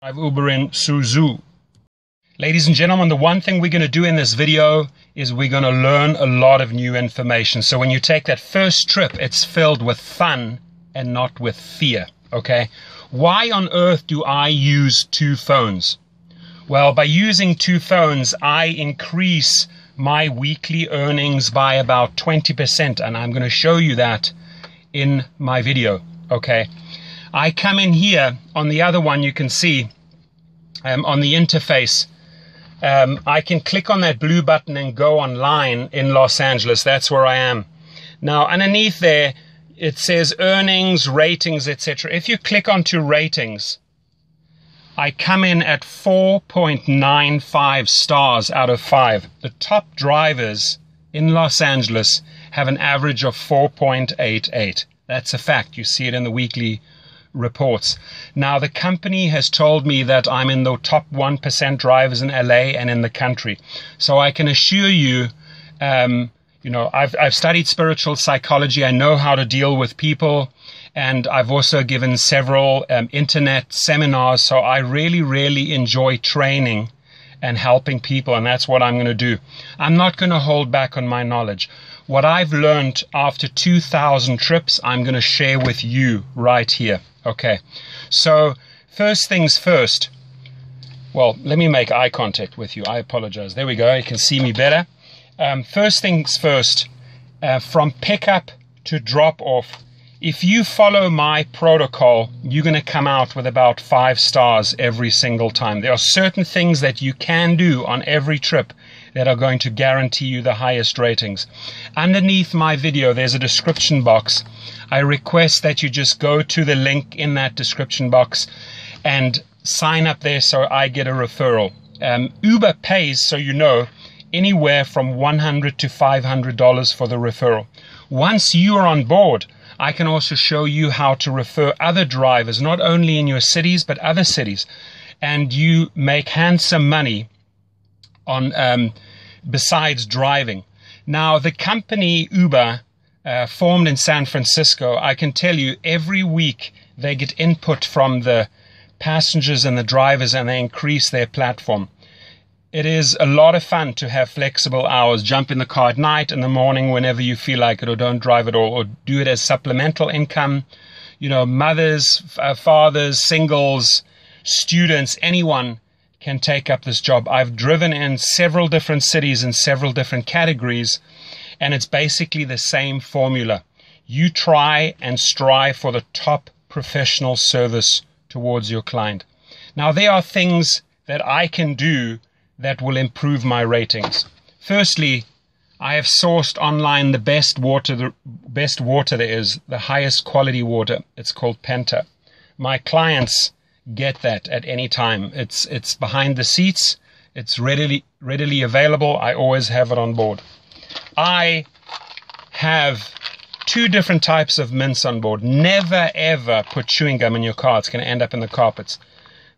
I've Uber in Suzhou. Ladies and gentlemen, the one thing we're going to do in this video is we're going to learn a lot of new information. So when you take that first trip, it's filled with fun and not with fear, okay? Why on earth do I use two phones? Well, by using two phones, I increase my weekly earnings by about 20%, and I'm going to show you that in my video, okay? I come in here, on the other one you can see, on the interface, I can click on that blue button and go online in Los Angeles. That's where I am. Now, underneath there, it says earnings, ratings, etc. If you click onto ratings, I come in at 4.95 stars out of 5. The top drivers in Los Angeles have an average of 4.88. That's a fact. You see it in the weekly reports. Now, the company has told me that I'm in the top 1% drivers in LA and in the country. So I can assure you, I've studied spiritual psychology. I know how to deal with people, and I've also given several internet seminars. So I really, really enjoy training and helping people, and that's what I'm going to do. I'm not going to hold back on my knowledge. What I've learned after 2,000 trips, I'm going to share with you right here. Okay, so first things first. Well, let me make eye contact with you. I apologize. There we go. You can see me better. First things first, from pickup to drop off, if you follow my protocol, you're going to come out with about 5 stars every single time. There are certain things that you can do on every trip that are going to guarantee you the highest ratings. Underneath my video, there's a description box. I request that you just go to the link in that description box and sign up there so I get a referral. Uber pays, so you know, anywhere from $100 to $500 for the referral. Once you are on board, I can also show you how to refer other drivers, not only in your cities, but other cities. And you make handsome money on besides driving. Now, the company Uber, formed in San Francisco, I can tell you every week they get input from the passengers and the drivers, and they increase their platform. It is a lot of fun to have flexible hours. Jump in the car at night, in the morning, whenever you feel like it, or don't drive at all, or do it as supplemental income. You know, mothers, fathers, singles, students, anyone can take up this job. I've driven in several different cities in several different categories, and it's basically the same formula. You try and strive for the top professional service towards your client. Now, there are things that I can do that will improve my ratings. Firstly, I have sourced online the best water there is, the highest quality water. It's called Penta. My clients get that at any time. It's behind the seats. It's readily available. I always have it on board. I have 2 different types of mints on board. Never ever put chewing gum in your car. It's going to end up in the carpets.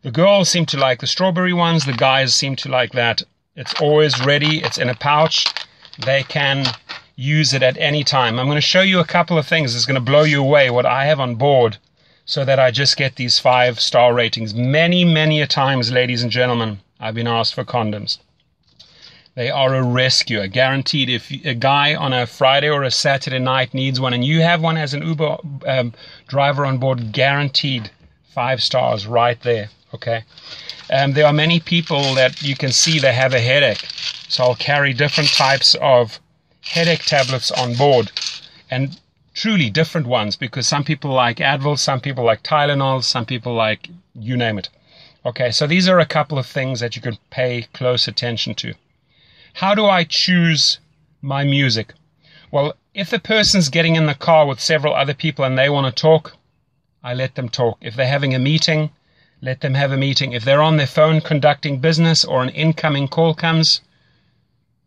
The girls seem to like the strawberry ones. The guys seem to like that. It's always ready. It's in a pouch. They can use it at any time. I'm going to show you a couple of things. It's going to blow you away what I have on board, so that I just get these 5-star ratings. Many, many a times, ladies and gentlemen, I've been asked for condoms. They are a rescue, guaranteed. If a guy on a Friday or a Saturday night needs one, and you have one as an Uber driver on board, guaranteed 5 stars right there, okay? There are many people that you can see they have a headache. So I'll carry different types of headache tablets on board, and truly different ones, because some people like Advil, some people like Tylenol, some people like you name it. Okay, so these are a couple of things that you can pay close attention to. How do I choose my music? Well, if the person's getting in the car with several other people and they want to talk, I let them talk. If they're having a meeting, let them have a meeting. If they're on their phone conducting business or an incoming call comes,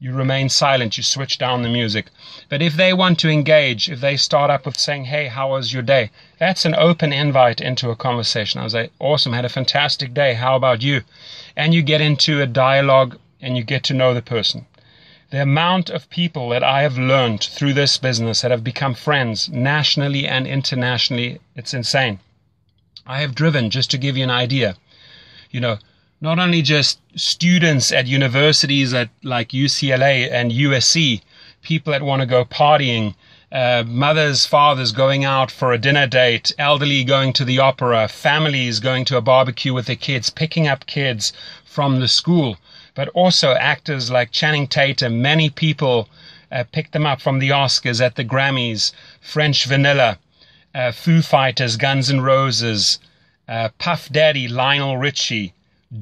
you remain silent, you switch down the music. But if they want to engage, if they start up with saying, hey, how was your day? That's an open invite into a conversation. I was like, awesome, had a fantastic day. How about you? And you get into a dialogue and you get to know the person. The amount of people that I have learned through this business that have become friends nationally and internationally, it's insane. I have driven, just to give you an idea, not only just students at universities like UCLA and USC, people that want to go partying, mothers, fathers going out for a dinner date, elderly going to the opera, families going to a barbecue with their kids, picking up kids from the school, but also actors like Channing Tatum. Many people picked them up from the Oscars, at the Grammys, French Vanilla, Foo Fighters, Guns N' Roses, Puff Daddy, Lionel Richie,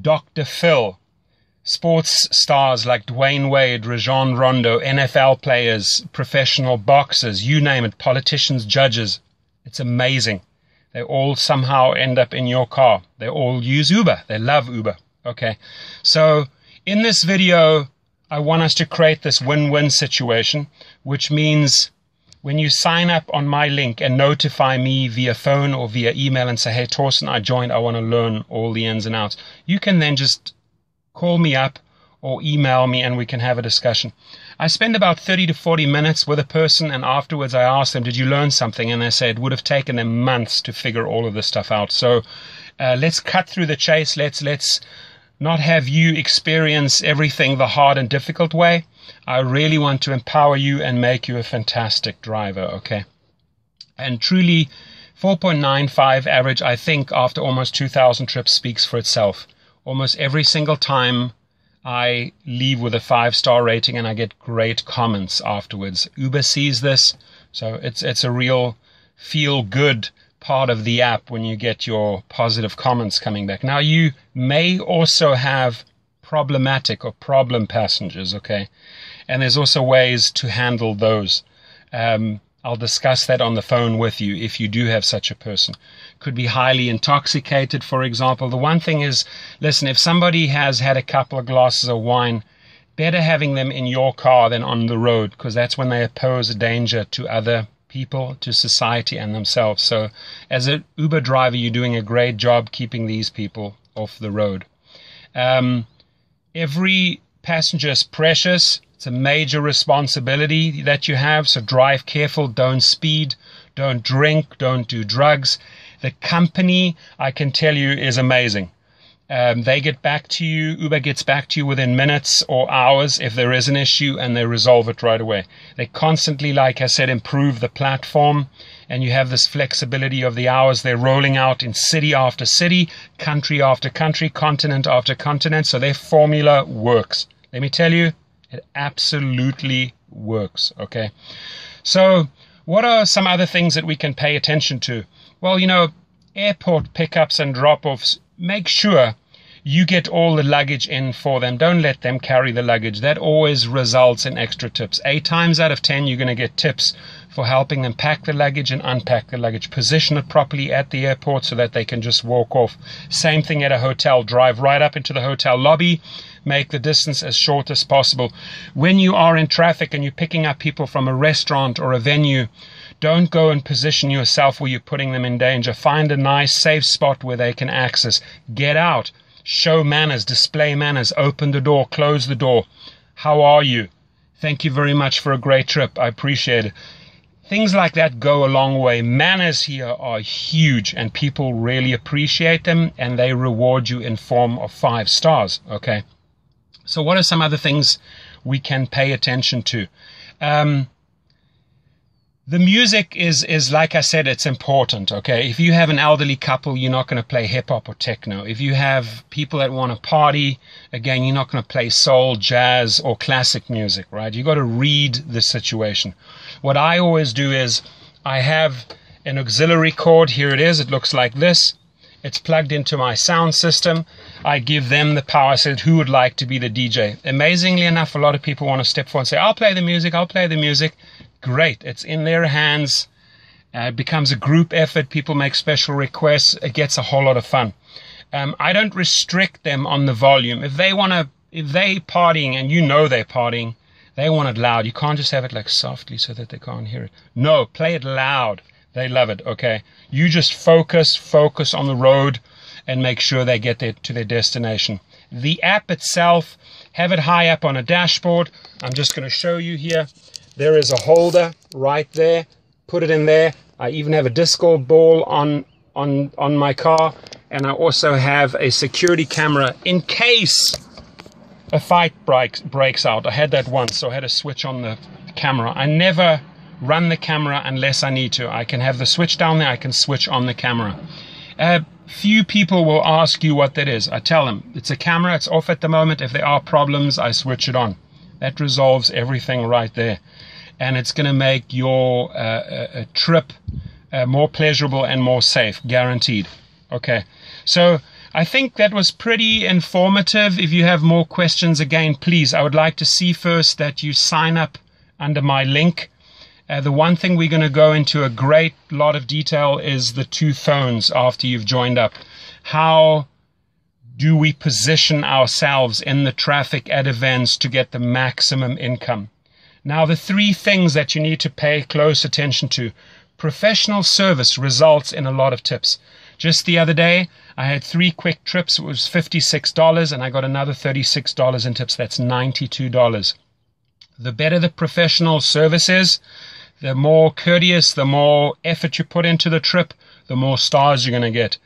Dr. Phil, sports stars like Dwayne Wade, Rajon Rondo, NFL players, professional boxers, you name it, politicians, judges. It's amazing. They all somehow end up in your car. They all use Uber. They love Uber. Okay. So in this video, I want us to create this win-win situation, which means when you sign up on my link and notify me via phone or via email and say, hey, Torsten, I joined, I want to learn all the ins and outs, you can then just call me up or email me and we can have a discussion. I spend about 30 to 40 minutes with a person, and afterwards I ask them, did you learn something? And they say it would have taken them months to figure all of this stuff out. So let's cut through the chase. Let's not have you experience everything the hard and difficult way. I really want to empower you and make you a fantastic driver, okay? And truly, 4.95 average, I think, after almost 2,000 trips speaks for itself. Almost every single time I leave with a 5-star rating and I get great comments afterwards. Uber sees this, so it's a real feel-good part of the app when you get your positive comments coming back. Now, you may also have problematic or problem passengers, okay? And there's also ways to handle those. I'll discuss that on the phone with you if you do have such a person. Could be highly intoxicated, for example. The one thing is, listen, if somebody has had a couple of glasses of wine, better having them in your car than on the road, because that's when they pose a danger to other people, to society and themselves. So as an Uber driver, you're doing a great job keeping these people off the road. Every passenger is precious. It's a major responsibility that you have. So drive careful, don't speed, don't drink, don't do drugs. The company, I can tell you, is amazing. They get back to you. Uber gets back to you within minutes or hours if there is an issue, and they resolve it right away. They constantly, like I said, improve the platform, and you have this flexibility of the hours. They're rolling out in city after city, country after country, continent after continent. So their formula works. Let me tell you, it absolutely works. Okay. So what are some other things that we can pay attention to? Well, airport pickups and drop-offs, make sure you get all the luggage in for them. Don't let them carry the luggage. That always results in extra tips. 8 times out of 10, you're going to get tips for helping them pack the luggage and unpack the luggage. Position it properly at the airport so that they can just walk off. Same thing at a hotel. Drive right up into the hotel lobby. Make the distance as short as possible. When you are in traffic and you're picking up people from a restaurant or a venue, don't go and position yourself where you're putting them in danger. Find a nice, safe spot where they can access. Get out. Show manners. Display manners. Open the door. Close the door. How are you? Thank you very much for a great trip. I appreciate it. Things like that go a long way. Manners here are huge, and people really appreciate them, and they reward you in form of 5 stars. Okay. So what are some other things we can pay attention to? The music is like I said, it's important, okay? If you have an elderly couple, you're not going to play hip-hop or techno. If you have people that want to party, again, you're not going to play soul, jazz, or classic music, right? You got to read the situation. What I always do is I have an auxiliary cord. Here it is. It looks like this. It's plugged into my sound system. I give them the power. I said, who would like to be the DJ? Amazingly enough, a lot of people want to step forward and say, I'll play the music, I'll play the music. Great. It's in their hands. It becomes a group effort. People make special requests. It gets a whole lot of fun. I don't restrict them on the volume. If they partying and you know they're partying, they want it loud. You can't just have it like softly so that they can't hear it. No, play it loud. They love it. Okay. You just focus on the road and make sure they get to their destination. The app itself, have it high up on a dashboard. I'm just going to show you here. There is a holder right there. Put it in there. I even have a disco ball on my car. And I also have a security camera in case a fight breaks out. I had that once, so I had to switch on the camera. I never run the camera unless I need to. I can have the switch down there, I can switch on the camera. Few people will ask you what that is. I tell them, it's a camera, it's off at the moment. If there are problems, I switch it on. That resolves everything right there. And it's going to make your trip more pleasurable and more safe, guaranteed. Okay, so I think that was pretty informative. If you have more questions, again, please, I would like to see first that you sign up under my link. The one thing we're going to go into a great lot of detail is the 2 phones after you've joined up. How do we position ourselves in the traffic at events to get the maximum income? Now, the 3 things that you need to pay close attention to. Professional service results in a lot of tips. Just the other day, I had 3 quick trips. It was $56, and I got another $36 in tips. That's $92. The better the professional service is, the more courteous, the more effort you put into the trip, the more stars you're going to get.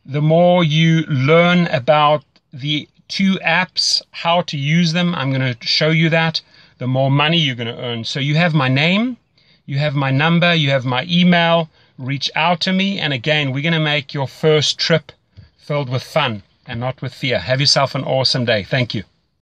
The more you learn about the 2 apps, how to use them, I'm going to show you that, the more money you're going to earn. So you have my name, you have my number, you have my email. Reach out to me, and again, we're going to make your first trip filled with fun and not with fear. Have yourself an awesome day. Thank you.